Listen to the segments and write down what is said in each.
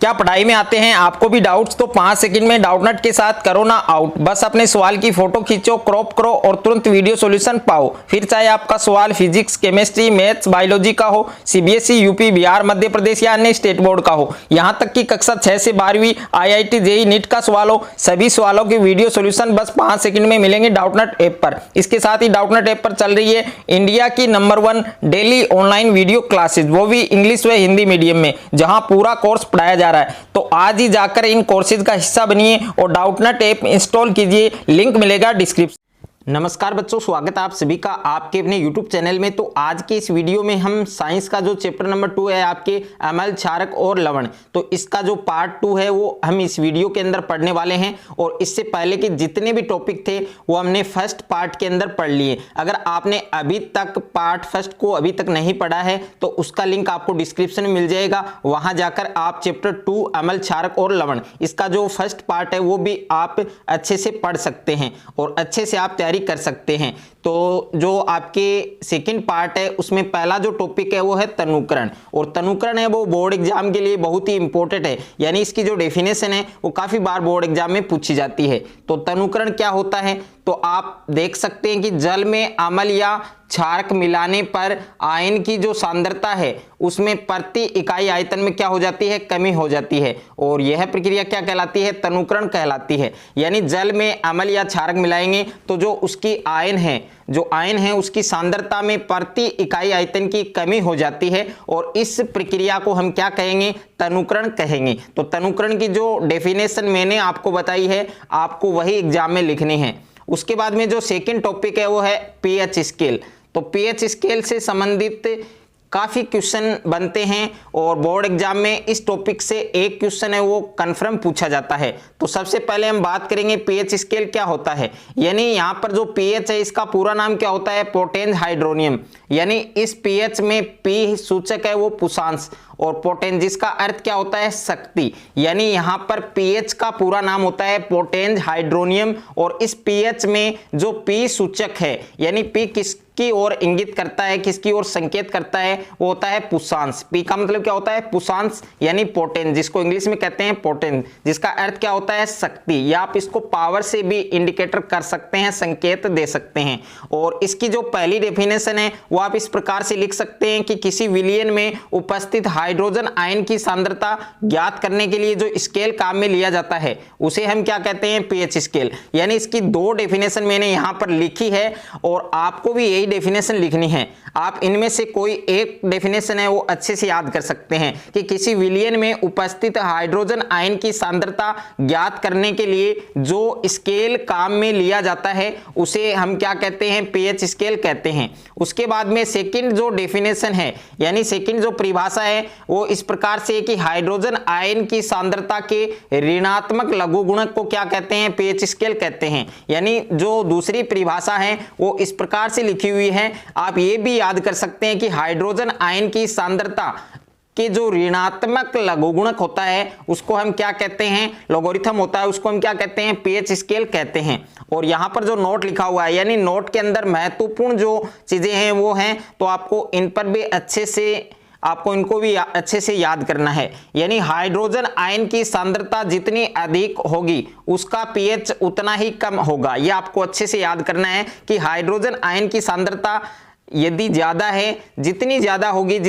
क्या पढ़ाई में आते हैं आपको भी डाउट्स? तो 5 सेकंड में डाउटनट के साथ करो ना आउट। बस अपने सवाल की फोटो खींचो, क्रॉप करो और तुरंत वीडियो सॉल्यूशन पाओ। फिर चाहे आपका सवाल फिजिक्स, केमिस्ट्री, मैथ्स, बायोलॉजी का हो, सीबीएसई, यूपी, बिहार, मध्य प्रदेश या अन्य स्टेट बोर्ड का हो, यहां तक कि कक्षा 6 से 12वीं, आईआईटी, जेईई, नीट का सवाल हो, सभी सवालों के वीडियो सॉल्यूशन बस 5 सेकंड में मिलेंगे डाउटनट ऐप पर। इसके साथ ही डाउटनट ऐप पर चल रही है इंडिया की number 1 daily online video classes, वो भी इंग्लिश व हिंदी मीडियम में, जहां पूरा कोर्स पढ़ाया जा रहा है। तो आज ही जाकर इन कोर्सेज का हिस्सा बनिए और डाउटनट ऐप इंस्टॉल कीजिए, लिंक मिलेगा डिस्क्रिप्शन। नमस्कार बच्चों, स्वागत है आप सभी का आपके अपने YouTube चैनल में। तो आज के इस वीडियो में हम साइंस का जो चैप्टर नंबर 2 है आपके एमएल, क्षारक और लवण, तो इसका जो पार्ट 2 है वो हम इस वीडियो के अंदर पढ़ने वाले हैं। और इससे पहले के जितने भी टॉपिक थे वो हमने फर्स्ट पार्ट के अंदर पढ़ लिए। अगर आपने अभी तक पार्ट फर्स्ट को अभी तक नहीं पढ़ा है तो उसका लिंक आपको डिस्क्रिप्शन में मिल जाएगा, वहां जाकर आप चैप्टर 2 एमएल, क्षारक और लवण, इसका जो फर्स्ट पार्ट है वो भी आप अच्छे से पढ़ सकते हैं और अच्छे से आप तैयारी कर सकते हैं। तो जो आपके सेकंड पार्ट है उसमें पहला जो टॉपिक है वो है तनुकरण, और तनुकरण है वो बोर्ड एग्जाम के लिए बहुत ही इंपॉर्टेंट है, यानी इसकी जो डेफिनेशन है वो काफी बार बोर्ड एग्जाम में पूछी जाती है। तो तनुकरण क्या होता है? तो आप देख सकते हैं कि जल में अम्ल या क्षारक मिलाने पर आयन की जो सांद्रता है उसमें प्रति इकाई आयतन में क्या हो जाती है? कमी हो जाती है, और यह प्रक्रिया क्या कहलाती है? तनुकरण कहलाती है। यानी जल में अम्ल या क्षारक मिलाएंगे तो जो उसकी आयन है उसकी सांद्रता में प्रति इकाई आयतन की कमी हो जाती है, और इस प्रक्रिया को हम क्या कहेंगे? तनुकरण कहेंगे। तो तनुकरण की जो डेफिनेशन मैंने आपको बताई है आपको वही एग्जाम में लिखनी है। उसके बाद में जो सेकंड टॉपिक है वो है पीएच स्केल। तो पीएच स्केल से संबंधित काफी क्वेश्चन बनते हैं और बोर्ड एग्जाम में इस टॉपिक से एक क्वेश्चन है वो कंफर्म पूछा जाता है। तो सबसे पहले हम बात करेंगे पीएच स्केल क्या होता है। यानी यहाँ पर जो पीएच है इसका पूरा नाम क्या होता है? Potence hydronium. यानी इस पीएच में पी सूचक है वो पुषांश, और पोटेंस जिसका अर्थ क्या होता है? शक्ति। यानी यहाँ पर पीएच का पूरा नाम होता है पोटेंस हाइड्रोनियम, और इस पीएच में जो पी सूचक है यानी पी किसकी ओर इंगित करता है, किसकी ओर संकेत करता है, वो होता है पुषांश। पी का मतलब क्या होता है? पुषांश, यानी पोटेंस, जिसको इंग्लिश में कहते हैं पोटेंस, जिसका अर्थ क्या होता है? शक्ति, या आप इसको पावर से भी इंडिकेटर कर सकते हैं, संकेत दे सकते हैं। और इसकी जो पहली डेफिनेशन है वो आप इस प्रकार से लिख सकते हैं कि किसी विलयन में उपस्थित हाइड्रोजन आयन की सांद्रता ज्ञात करने के लिए जो स्केल काम में लिया जाता है उसे हम क्या कहते हैं? PH scale. यानी इसकी 2 डेफिनेशन मैंने यहां पर लिखी है और आपको भी यही डेफिनेशन लिखनी है। आप इनमें से कोई एक डेफिनेशन है वो अच्छे से याद कर सकते हैं कि किसी विलयन में उपस्थित हाइड्रोजन आयन की सांद्रता ज्ञात करने के लिए जो स्केल काम में लिया जाता है उसे हम क्या कहते हैं? पीएच स्केल कहते हैं। उसके बाद में सेकंड जो डेफिनेशन है यानी सेकंड जो परिभाषा है वो इस प्रकार से कि हाइड्रोजन आयन की सांद्रता के ऋणात्मक लघु गुणक को क्या कहते हैं? पीएच स्केल कहते हैं। यानी जो दूसरी परिभाषा है वो इस प्रकार से लिखी हुई है, आप ये भी याद कर सकते हैं कि हाइड्रोजन आयन की सांद्रता कि जो ऋणात्मक लघुगुणक होता है उसको हम क्या कहते हैं? लॉगरिथम होता है, उसको हम क्या कहते हैं? पीएच स्केल कहते हैं। और यहाँ पर जो नोट लिखा हुआ है यानी नोट के अंदर महत्वपूर्ण जो चीजें हैं वो हैं, तो आपको इन पर भी इनको भी अच्छे से याद करना है। यानी हाइड्रोजन आयन की सांद्रता जितनी अधिक होगी उसका पीएच उतना ही कम होगा। यह आपको अच्छे से याद करना है कि हाइड्रोजन आयन की सांद्रता यदि ज्यादा है, जितनी ज्यादा होगी,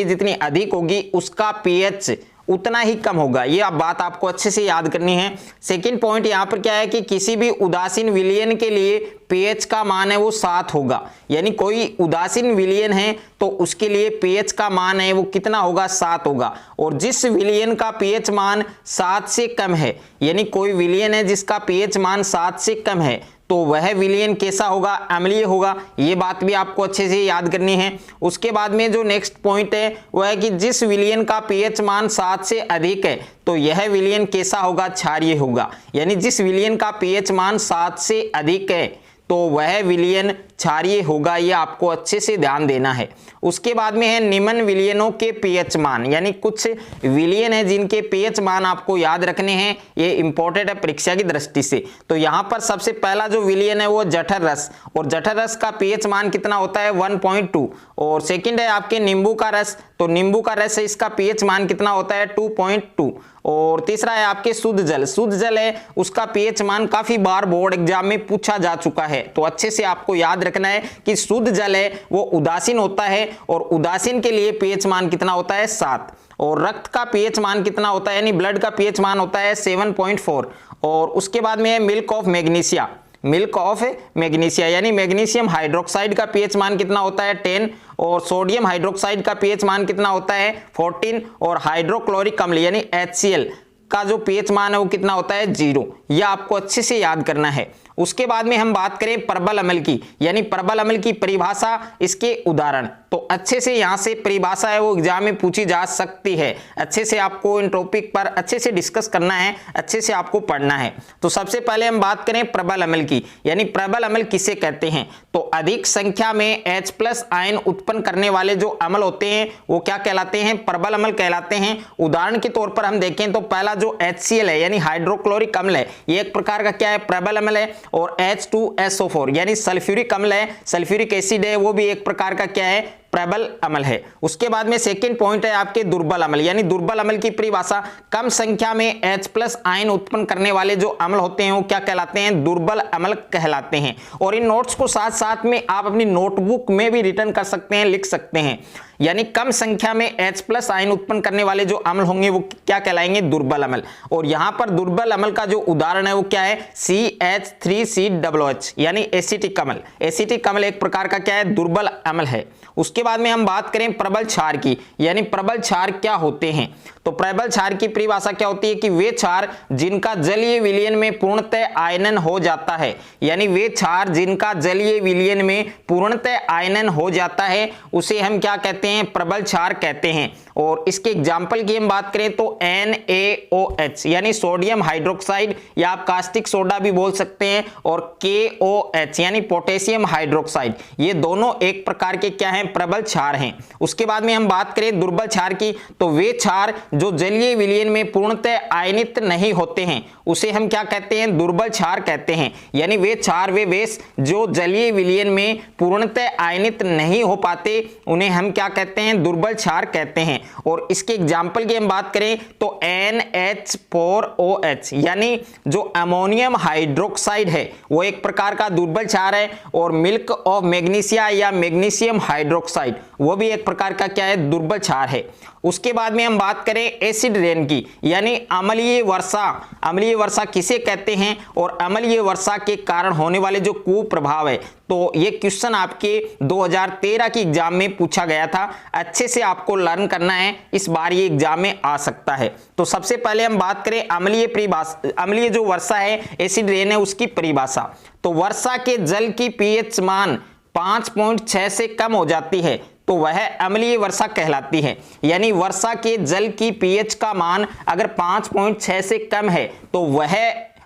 जितनी अधिक होगी उसका पीएच उतना ही कम होगा। ये आप बात आपको अच्छे से याद करनी है। सेकंड पॉइंट यहाँ पर क्या है कि किसी भी उदासीन विलयन के लिए पीएच का मान है वो 7 होगा। यानी कोई उदासीन विलयन है तो उसके लिए पीएच का मान है वो कितना होगा? 7 होगा। और जिस विलयन का पीएच मान 7 से कम है, यानी कोई विलयन है जिसका पीएच मान 7 से कम है, तो वह विलयन कैसा होगा? अम्लीय होगा। ये बात भी आपको अच्छे से याद करनी है। उसके बाद में जो नेक्स्ट पॉइंट है वह है कि जिस विलयन का पीएच मान 7 से अधिक है तो यह विलयन कैसा होगा? क्षारीय होगा। यानी जिस विलयन का पीएच मान 7 से अधिक है तो वह विलयन क्षारीय होगा, ये आपको अच्छे से ध्यान देना है। उसके बाद में है निम्न विलयनों के पीएच मान, यानी कुछ विलयन है जिनके पीएच मान आपको याद रखने हैं, ये इंपॉर्टेंट है परीक्षा की दृष्टि से। तो यहाँ पर सबसे पहला जो विलयन है वो जठर रस, और जठर रस का पीएच मान कितना होता है 1.2। और सेकंड है आपके नींबू का रस, तो नींबू का रस है इसका पीएच मान कितना होता है 2.2। और तीसरा है आपके शुद्ध जल, शुद्ध जल है उसका पीएच मान काफी बार बोर्ड एग्जाम में पूछा जा चुका है, तो अच्छे से आपको याद रखना है कि शुद्ध जल है वो उदासीन होता है, और उदासीन के लिए पीएच मान कितना होता है 7। और रक्त का पीएच मान कितना होता है, यानी ब्लड का पीएच मान होता है 7.4। और उसके बाद में है milk of magnesia, milk of magnesia यानी मैग्नीशियम हाइड्रोक्साइड का पीएच मान कितना होता है 10, और सोडियम हाइड्रोक्साइड का पीएच मान कितना होता है 14, और हाइड्रोक्लोरिक अम्ल यानी HCl का जो पीएच मान है वो कितना होता है 0। यह आपको अच्छे से याद करना है। उसके बाद में हम बात करें प्रबल अम्ल की, यानी प्रबल अम्ल की परिभाषा, इसके उदाहरण, तो अच्छे से यहां से परिभाषा है वो एग्जाम में पूछी जा सकती है। अच्छे से आपको इन टॉपिक पर अच्छे से डिस्कस करना है, अच्छे से आपको पढ़ना है। तो सबसे पहले हम बात करें प्रबल अम्ल की, यानी प्रबल अम्ल किसे कहते हैं, तो अधिक संख्या में H+ आयन उत्पन्न करने वाले जो अम्ल होते हैं वो क्या कहलाते हैं, प्रबल अम्ल कहलाते हैं। उदाहरण के तौर पर हम देखें तो पहला जो HCl है यानी हाइड्रोक्लोरिक अम्ल है, ये एक प्रकार का क्या है प्रबल अम्ल है। और H2SO4 यानी सल्फ्यूरिक अम्ल है, सल्फ्यूरिक एसिड है, वो भी एक प्रकार का क्या है प्रबल अम्ल है। उसके बाद में सेकंड पॉइंट है आपके दुर्बल अम्ल, यानी दुर्बल अम्ल की परिभाषा, कम संख्या में H+ आयन उत्पन्न करने वाले जो अम्ल होते हैं वो क्या कहलाते हैं, दुर्बल अम्ल कहलाते हैं। और इन नोट्स को साथ साथ में आप अपनी नोटबुक में भी रिटर्न कर सकते हैं, लिख सकते हैं। यानी कम संख्या में H+ आयन उत्पन्न करने वाले जो अम्ल होंगे वो क्या कहलाएंगे, दुर्बल अम्ल। और यहां पर दुर्बल अम्ल का जो उदाहरण है वो क्या है, CH3COOH यानी एसिटिक अम्ल। एसिटिक अम्ल एक प्रकार का क्या है, दुर्बल अम्ल है। उसके बाद में हम बात करें प्रबल क्षार की, यानी प्रबल क्षार क्या होते हैं, तो प्रबल क्षार की परिभाषा क्या होती है कि वे क्षार जिनका जलीय विलयन में पूर्णतः आयनन हो जाता है, यानी वे क्षार जिनका जलीय विलयन में पूर्णतः आयनन हो जाता है उसे हम क्या कहते हैं, प्रबल क्षार कहते हैं। और इसके एग्जाम्पल की हम बात करें तो NaOH यानी सोडियम हाइड्रोक्साइड, या आप कास्टिक सोडा भी बोल सकते हैं, और KOH यानी पोटेशियम हाइड्रोक्साइड, ये दोनों एक प्रकार के क्या हैं, प्रबल क्षार हैं। उसके बाद में हम बात करें दुर्बल क्षार की, तो वे क्षार जो जलीय विलयन में पूर्णतः आयनित नहीं होते हैं उसे हम क्या कहते हैं, दुर्बल क्षार कहते हैं। यानी वे क्षार, वे बेस जो जलीय विलयन में पूर्णतः आयनित नहीं हो पाते उन्हें हम क्या कहते हैं, दुर्बल क्षार कहते हैं। और इसके एग्जाम्पल की हम बात करें तो NH4OH यानी जो अमोनियम हाइड्रोक्साइड है वो एक प्रकार का दुर्बल क्षार है, और मिल्क ऑफ मैग्नीशिया या मैग्नीशियम हाइड्रोक्साइड वो भी एक प्रकार का क्या है, दुर्बल क्षार है। उसके बाद में हम बात करें एसिड रेन की, यानी अम्लीय वर्षा। अम्लीय वर्षा किसे कहते हैं, और अम्लीय वर्षा के कारण होने वाले जो कुप्रभाव है, तो ये क्वेश्चन आपके 2013 की एग्जाम में पूछा गया था। अच्छे से आपको लर्न करना है, इस बार ये एग्जाम में आ सकता है। तो सबसे पहले हम बात करें अम्लीय परिभाषा, अम्लीय जो वर्षा है एसिड रेन है उसकी परिभाषा। तो वर्षा के जल की पीएच मान 5.6 से कम हो जाती है तो वह अम्लीय वर्षा कहलाती है। यानी वर्षा के जल की पीएच का मान अगर 5.6 से कम है तो वह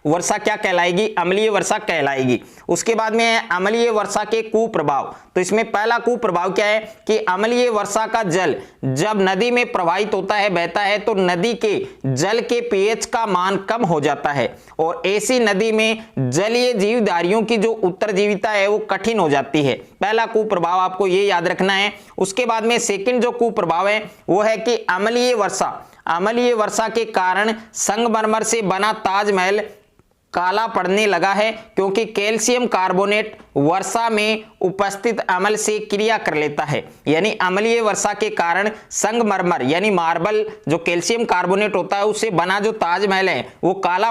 वर्षा क्या कहलाएगी, अम्लीय वर्षा कहलाएगी। उसके बाद में है अम्लीय वर्षा के कुप्रभाव। तो इसमें पहला कुप्रभाव क्या है कि अम्लीय वर्षा का जल जब नदी में प्रवाहित होता है, बहता है, तो नदी के जल के पीएच का मान कम हो जाता है, और ऐसी नदी में जलीय जीवधारियों की जो उत्तरजीविता है वो कठिन हो जाती है। पहला कुप्रभाव आपको ये याद रखना है। उसके बाद में सेकंड जो कुप्रभाव है वो है कि अम्लीय वर्षा के कारण संगमरमर से बना ताजमहल काला पड़ने लगा है, क्योंकि कैल्शियम कार्बोनेट वर्षा में उपस्थित अम्ल से क्रिया कर लेता है। यानी अम्लीय वर्षा के कारण संगमरमर यानी मार्बल जो कैल्शियम कार्बोनेट होता है उससे बना जो ताजमहल है वो काला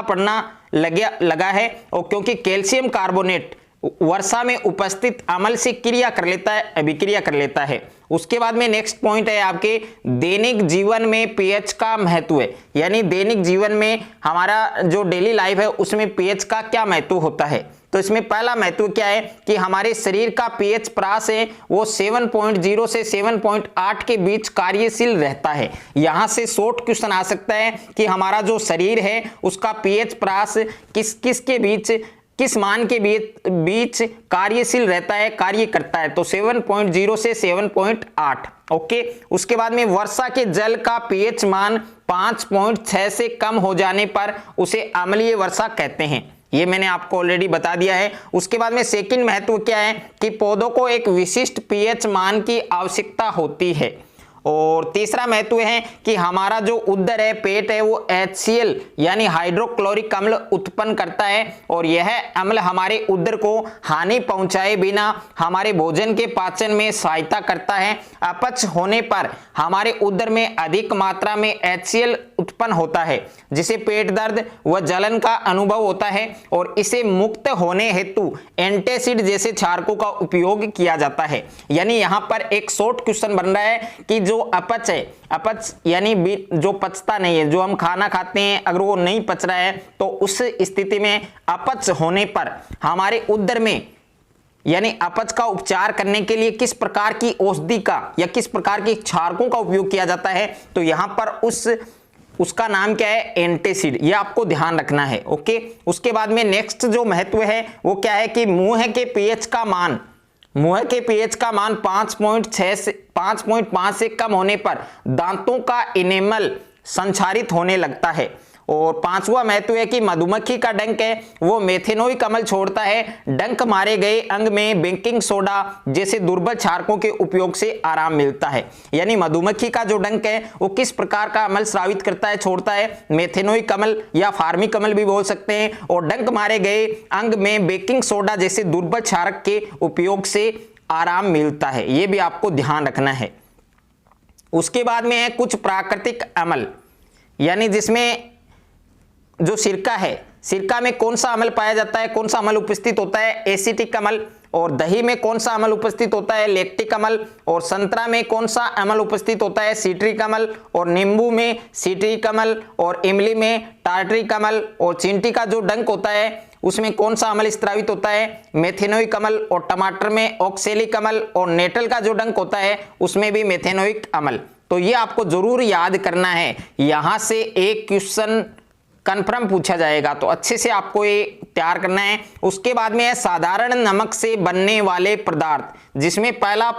पड़ना लगा है, और क्योंकि कैल्शियम कार्बोनेट वर्षा में उपस्थित अम्ल से क्रिया कर लेता है, अभिक्रिया कर लेता है। उसके बाद में नेक्स्ट पॉइंट है आपके दैनिक जीवन में पीएच का महत्व है। यानी दैनिक जीवन में हमारा जो डेली लाइफ है उसमें पीएच का क्या महत्व होता है। तो इसमें पहला महत्व क्या है कि हमारे शरीर का पीएच प्रास है वो 7.0 से 7.8 के बीच कार्यशील रहता है। यहां से शॉर्ट क्वेश्चन आ सकता है कि हमारा जो शरीर है उसका पीएच प्रास किस किस के बीच किस मान के बीच कार्यशील रहता है, कार्य करता है? तो 7.0 से 7.8। ओके, उसके बाद में वर्षा के जल का पीएच मान 5.6 से कम हो जाने पर उसे अम्लीय वर्षा कहते हैं। ये मैंने आपको ऑलरेडी बता दिया है। उसके बाद में सेकंड महत्व क्या है कि पौधों को एक विशिष्ट पीएच मान की आवश्यकता होती है। और तीसरा महत्व है कि हमारा जो उदर है, पेट है, वो HCl यानी हाइड्रोक्लोरिक अम्ल उत्पन्न करता है और यह अम्ल हमारे उदर को हानि पहुंचाए बिना हमारे भोजन के पाचन में सहायता करता है। अपच होने पर हमारे उदर में अधिक मात्रा में HCl उत्पन्न होता है जिसे पेट दर्द व जलन का अनुभव होता है और इसे मुक्त होने हेतु एंटासिड जैसे क्षारकों का उपयोग किया जाता है। यानी यहां पर एक शॉर्ट क्वेश्चन बन रहा है कि जो अपच है, अपच यानी जो पचता नहीं है, जो हम खाना खाते हैं अगर वो नहीं पच रहा है तो उस स्थिति में अपच होने पर हमारे उदर में यानी अपच का उपचार करने के लिए किस प्रकार की औषधि का या किस प्रकार के क्षारकों का उपयोग किया जाता है? तो यहां पर उसका नाम क्या है? एंटासिड। ये आपको ध्यान रखना है। ओके, उसके बाद में नेक्स्ट जो महत्व है वो क्या है कि मुंह के पीएच का मान 5.5 से कम होने पर दांतों का इनेमल संक्षारित होने लगता है। और पांचवा महत्व है कि मधुमक्खी का डंक है वो मेथेनोइक अम्ल छोड़ता है। डंक मारे गए अंग में बेकिंग सोडा जैसे दुर्बल क्षारकों के उपयोग से आराम मिलता है। यानी मधुमक्खी का जो डंक है वो किस प्रकार का अम्ल स्रावित करता है, छोड़ता है? मेथेनोइक अम्ल या फार्मिक अम्ल भी बोल सकते हैं। और डंक मारे गए अंग में बेकिंग सोडा जैसे दुर्बल क्षारक के उपयोग से आराम मिलता है। यह भी आपको ध्यान रखना है। उसके बाद में है कुछ प्राकृतिक अम्ल, यानी जिसमें जो सिरका है, सिरका में कौन सा अम्ल पाया जाता है, कौन सा अम्ल उपस्थित होता है? एसिटिक अम्ल। और दही में कौन सा अम्ल उपस्थित होता है? लैक्टिक अम्ल। और संतरा में कौन सा अम्ल उपस्थित होता है? सिट्रिक अम्ल। और नींबू में सिट्रिक अम्ल। और इमली में टार्टरिक अम्ल। और चींटी का जो डंक होता है उसमें कौन सा अम्ल स्रावित होता है? मेथेनोइक अम्ल। और टमाटर में ऑक्सैलिक अम्ल। और नेटल का जो डंक होता है उसमें भी मेथेनोइक अम्ल। तो ये आपको जरूर याद करना है, यहां से एक क्वेश्चन कंफर्म पूछा जाएगा, तो अच्छे से आपको ये तैयार करना है। उसके बाद में है साधारण नमक से बनने वाले पदार्थ, जिसमें पहला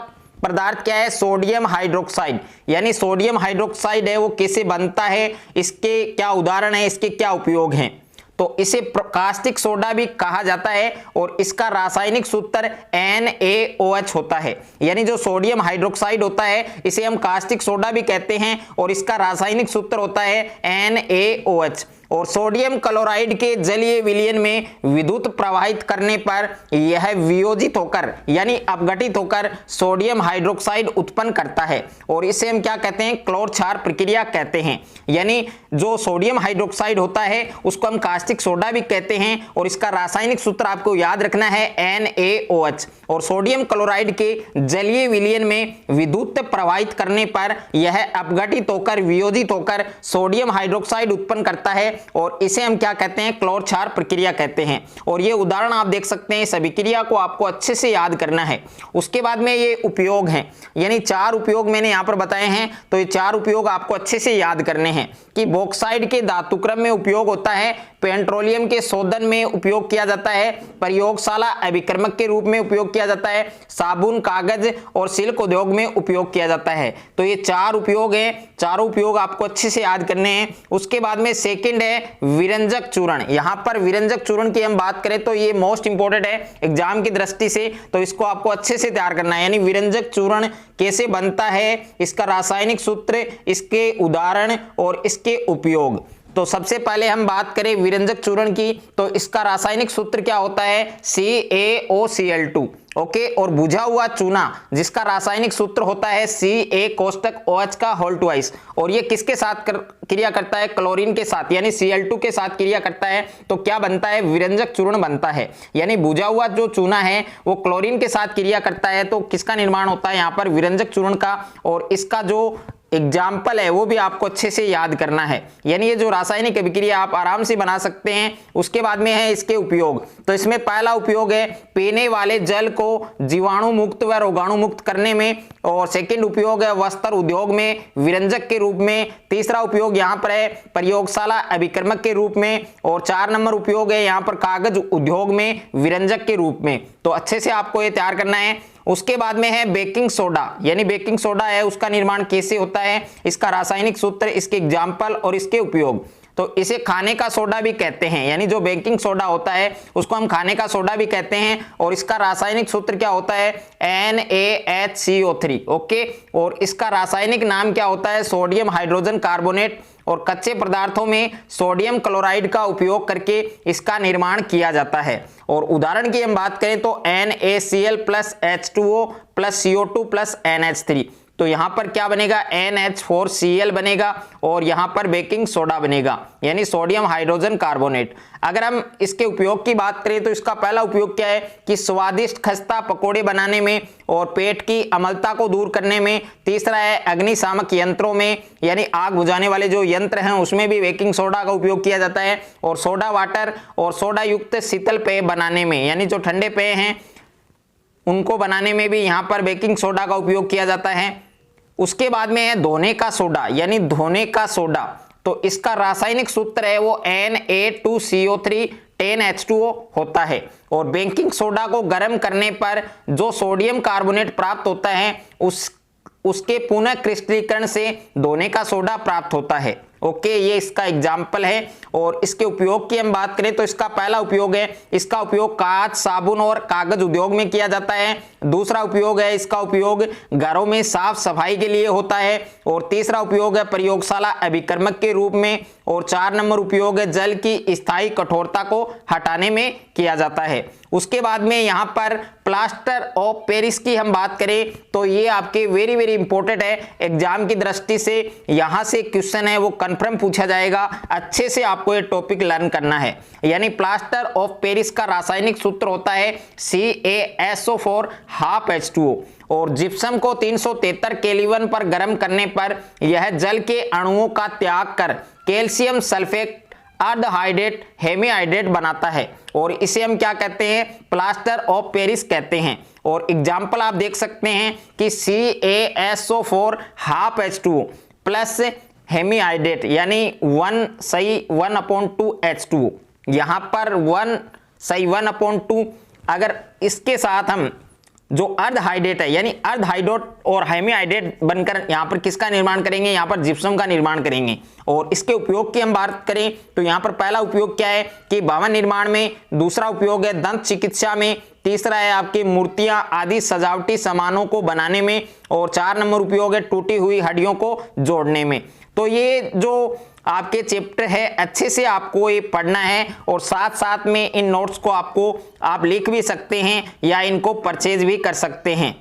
पदार्थ क्या है? Sodium hydroxide. यानी सोडियम हाइड्रोक्साइड है वो कैसे बनता है, इसके क्या उदाहरण है, इसके क्या उपयोग हैं? तो इसे कास्टिक सोडा भी कहा जाता है और इसका रासायनिक सूत्र NaOH होता है। यानी जो सोडियम हाइड्रोक्साइड होता है इसे हम कास्टिक सोडा भी कहते हैं और इसका रासायनिक सूत्र होता है NaOH। और सोडियम क्लोराइड के जलीय विलयन में विद्युत प्रवाहित करने पर यह वियोजित होकर यानी अपघटित होकर सोडियम हाइड्रोक्साइड उत्पन्न करता है और इसे हम क्या कहते हैं? क्लोर क्षार प्रक्रिया कहते हैं। यानी जो सोडियम हाइड्रोक्साइड होता है उसको हम कास्टिक सोडा भी कहते हैं और इसका रासायनिक सूत्र आपको याद रखना है NaOH। और सोडियम क्लोराइड के जलीय विलयन में विद्युत प्रवाहित करने पर यह अपघटित होकर वियोजित होकर सोडियम हाइड्रोक्साइड उत्पन्न करता है और इसे हम क्या कहते हैं? क्लोर क्षार प्रक्रिया कहते हैं। और ये उदाहरण आप देख सकते हैं, इस अभिक्रिया को आपको अच्छे से याद करना है। उसके बाद में ये उपयोग हैं, यानी 4 उपयोग मैंने यहां पर बताए हैं, तो ये 4 उपयोग आपको अच्छे से याद करने हैं कि बॉक्साइड के धातुक्रम में उपयोग होता है, पेट्रोलियम के शोधन में उपयोग किया जाता है, प्रयोगशाला अभिक्रमक के रूप में उपयोग किया जाता है, साबुन, कागज और सिल्क उद्योग में उपयोग किया जाता है। तो ये 4 उपयोग हैं, चारों उपयोग आपको अच्छे से याद करने हैं। उसके बाद में सेकंड है विरंजक चूर्ण। यहां पर विरंजक चूर्ण की हम बात करें तो ये मोस्ट इंपोर्टेंट है एग्जाम की दृष्टि से, तो इसको आपको अच्छे से तैयार करना है। यानी विरंजक चूर्ण कैसे बनता है, इसका रासायनिक सूत्र, इसके उदाहरण और इसके उपयोग। तो सबसे पहले हम बात करें विरंजक चूर्ण की, तो इसका रासायनिक सूत्र क्या होता है? CaOCl2। ओके, और बुझा हुआ चूना जिसका रासायनिक सूत्र होता है Ca का होल ट्वाइस। और ये किसके साथ क्रिया करता है? क्लोरीन के साथ, यानी Cl2 के साथ क्रिया करता है। तो क्या बनता है? विरंजक चूर्ण बनता है। यानी बुझा हुआ जो चूना है वो क्लोरीन के साथ क्रिया करता है, तो किसका निर्माण होता है यहाँ पर? विरंजक चूर्ण का। और इसका जो एग्जाम्पल है वो भी आपको अच्छे से याद करना है। यानी ये जो रासायनिक अभिक्रिया आप आराम से बना सकते हैं। उसके बाद में है इसके उपयोग। तो इसमें पहला उपयोग है पीने वाले जल को जीवाणु मुक्त व रोगाणु मुक्त करने में, और सेकंड उपयोग है वस्त्र उद्योग में विरंजक के रूप में, तीसरा उपयोग यहाँ पर है प्रयोगशाला अभिक्रमक के रूप में, और 4 नंबर उपयोग है यहाँ पर कागज उद्योग में विरंजक के रूप में। तो अच्छे से आपको ये तैयार करना है। उसके बाद में है बेकिंग सोडा, यानी बेकिंग सोडा है उसका निर्माण कैसे होता है, इसका रासायनिक सूत्र, इसके एग्जाम्पल और इसके उपयोग। तो इसे खाने का सोडा भी कहते हैं, यानी जो बेकिंग सोडा होता है उसको हम खाने का सोडा भी कहते हैं, और इसका रासायनिक सूत्र क्या होता है NaHCO3। ओके, और इसका रासायनिक नाम क्या होता है सोडियम हाइड्रोजन कार्बोनेट, और कच्चे पदार्थों में सोडियम क्लोराइड का उपयोग करके इसका निर्माण किया जाता है। और उदाहरण की हम बात करें तो NaCl + H2O + CO2 + NH3। तो यहां पर क्या बनेगा NH4Cl बनेगा, और यहां पर बेकिंग सोडा बनेगा यानी सोडियम हाइड्रोजन कार्बोनेट। अगर हम इसके उपयोग की बात करें तो इसका पहला उपयोग क्या है कि स्वादिष्ट खस्ता पकोड़े बनाने में और पेट की अम्लता को दूर करने में। तीसरा है अग्निशामक यंत्रों में, यानी आग बुझाने वाले जो यंत्र हैं उसमें भी बेकिंग सोडा का उपयोग किया जाता है। और सोडा वाटर और सोडा युक्त शीतल पेय बनाने में, यानी जो ठंडे पेय हैं उनको बनाने में भी यहाँ पर बेकिंग सोडा का उपयोग किया जाता है। उसके बाद में है धोने का सोडा, यानी धोने का सोडा। तो इसका रासायनिक सूत्र है वो Na2CO3 10H2O होता है। और बेकिंग सोडा को गर्म करने पर जो सोडियम कार्बोनेट प्राप्त होता है उसके पुनः क्रिस्टलीकरण से धोने का सोडा प्राप्त होता है। ओके, ये इसका एग्जाम्पल है। और इसके उपयोग की हम बात करें तो इसका पहला उपयोग है इसका उपयोग कांच, साबुन और कागज उद्योग में किया जाता है। दूसरा उपयोग है इसका उपयोग घरों में साफ सफाई के लिए होता है। और तीसरा उपयोग है प्रयोगशाला अभिक्रमक के रूप में। और 4 नंबर उपयोग है जल की स्थायी कठोरता को हटाने में किया जाता है। उसके बाद में यहाँ पर प्लास्टर ऑफ पेरिस की हम बात करें तो ये आपके वेरी वेरी इंपॉर्टेंट है एग्जाम की दृष्टि से। यहाँ से क्वेश्चन है वो कंफर्म पूछा जाएगा, अच्छे से आपको ये टॉपिक लर्न करना है। यानी प्लास्टर ऑफ पेरिस का रासायनिक सूत्र होता है CaSO4 ½ और जिप्सम को 373 केल्विन पर गर्म करने पर यह जल के अणुओं का त्याग कर कैल्शियम सल्फेट अर्धहाइड्रेट हेमीहाइड्रेट बनाता है, और इसे हम क्या कहते हैं प्लास्टर ऑफ पेरिस कहते हैं। और एग्जाम्पल आप देख सकते हैं कि CaSO4 ½ प्लस हेमीहाइड्रेट यानी 1/2 H2O, यहाँ पर 1/2। अगर इसके साथ हम जो अर्धहाइड्रेट है यानी अर्धहाइड्रेट और हेमीहाइड्रेट बनकर यहाँ पर किसका निर्माण करेंगे, यहाँ पर जिप्सम का निर्माण करेंगे। और इसके उपयोग की हम बात करें तो यहाँ पर पहला उपयोग क्या है कि भवन निर्माण में, दूसरा उपयोग है दंत चिकित्सा में, तीसरा है आपकी मूर्तियां आदि सजावटी सामानों को बनाने में, और 4 नंबर उपयोग है टूटी हुई हड्डियों को जोड़ने में। तो ये जो आपके चैप्टर है अच्छे से आपको ये पढ़ना है, और साथ साथ में इन नोट्स को आप लिख भी सकते हैं या इनको परचेज भी कर सकते हैं।